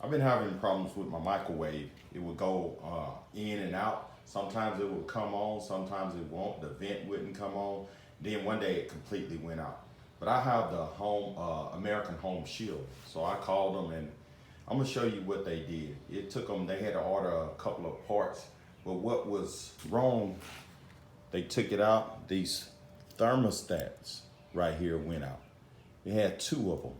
I've been having problems with my microwave. It would go in and out. Sometimes it would come on, sometimes it won't. The vent wouldn't come on. Then one day it completely went out. But I have the American Home Shield. So I called them and I'm gonna show you what they did. It took them, they had to order a couple of parts. But what was wrong, they took it out. These thermostats right here went out. They had two of them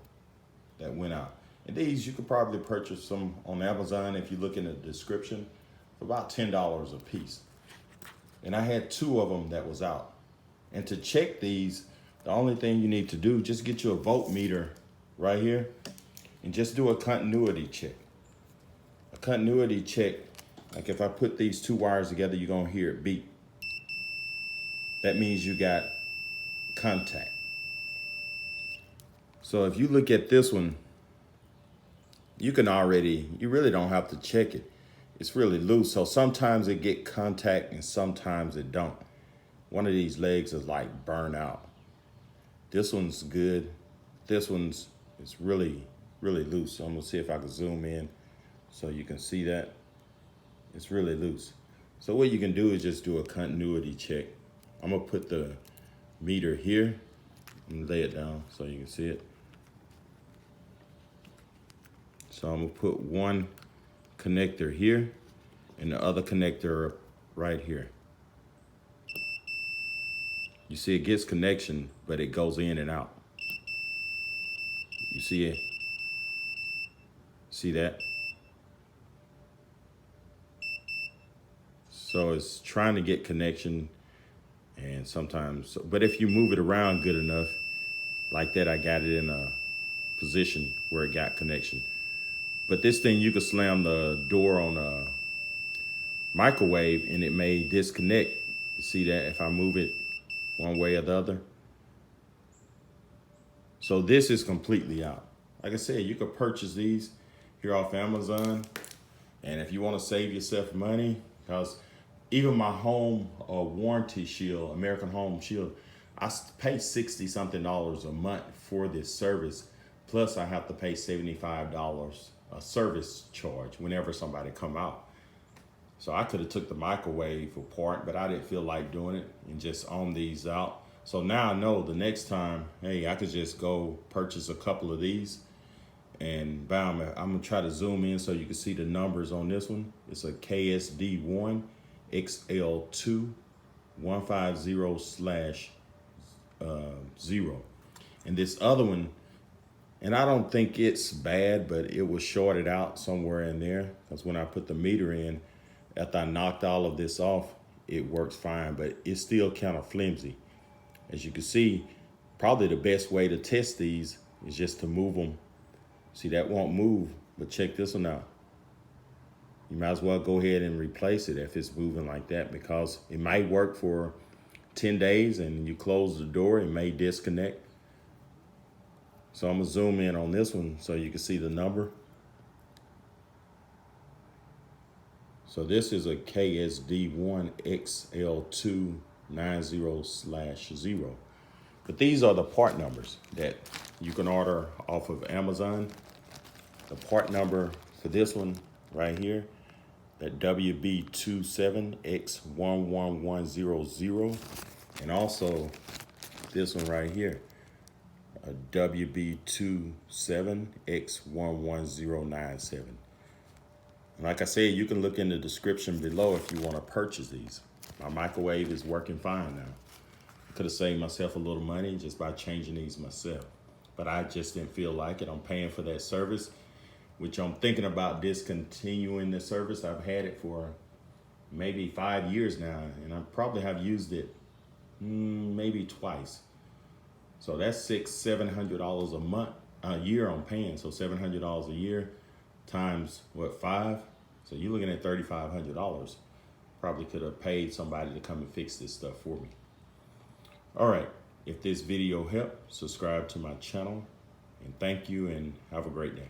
that went out. And these you could probably purchase them on Amazon if you look in the description for about $10 a piece. And I had two of them that was out. And to check these, the only thing you need to do, just get you a voltmeter right here and just do a continuity check. A continuity check, like if I put these two wires together, you're gonna hear it beep. That means you got contact. So if you look at this one, you really don't have to check it. It's really loose. So sometimes it get contact and sometimes it don't. One of these legs is like burnt out. This one's good. This one's really loose. So I'm gonna see if I can zoom in so you can see that. It's really loose. So what you can do is just do a continuity check. I'm gonna put the meter here and lay it down so you can see it. So I'm gonna put one connector here and the other connector right here. You see it gets connection, but it goes in and out. You see it? See that? So it's trying to get connection and sometimes, but if you move it around good enough, like that, I got it in a position where it got connection. But this thing, you could slam the door on a microwave and it may disconnect. You see that if I move it one way or the other? So this is completely out. Like I said, you could purchase these here off Amazon. And if you want to save yourself money, because even my home warranty shield, American Home Shield, I pay $60 something a month for this service. Plus I have to pay $75 a service charge whenever somebody come out. So I could have took the microwave apart, but I didn't feel like doing it and just own these out. So now I know the next time, hey, I could just go purchase a couple of these and bam, I'm gonna try to zoom in so you can see the numbers on this one. It's a KSD1 XL2 150/0. And this other one, and I don't think it's bad, but it was shorted out somewhere in there because when I put the meter in, after I knocked all of this off, it works fine, but it's still kind of flimsy. As you can see, probably the best way to test these is just to move them. See, that won't move, but check this one out. You might as well go ahead and replace it if it's moving like that, because it might work for 10 days and you close the door, it may disconnect. So I'm gonna zoom in on this one so you can see the number. So this is a KSD1 XL290/0. But these are the part numbers that you can order off of Amazon. The part number for this one right here, that WB27X11100, and also this one right here, a WB27X11097. And like I said, you can look in the description below if you want to purchase these. My microwave is working fine now. I could have saved myself a little money just by changing these myself, but I just didn't feel like it. I'm paying for that service, which I'm thinking about discontinuing the service. I've had it for maybe 5 years now, and I probably have used it maybe twice. So that's $600-700 a year I'm paying. So $700 a year times what, 5? So you're looking at $3,500. Probably could have paid somebody to come and fix this stuff for me. All right, if this video helped, subscribe to my channel, and thank you and have a great day.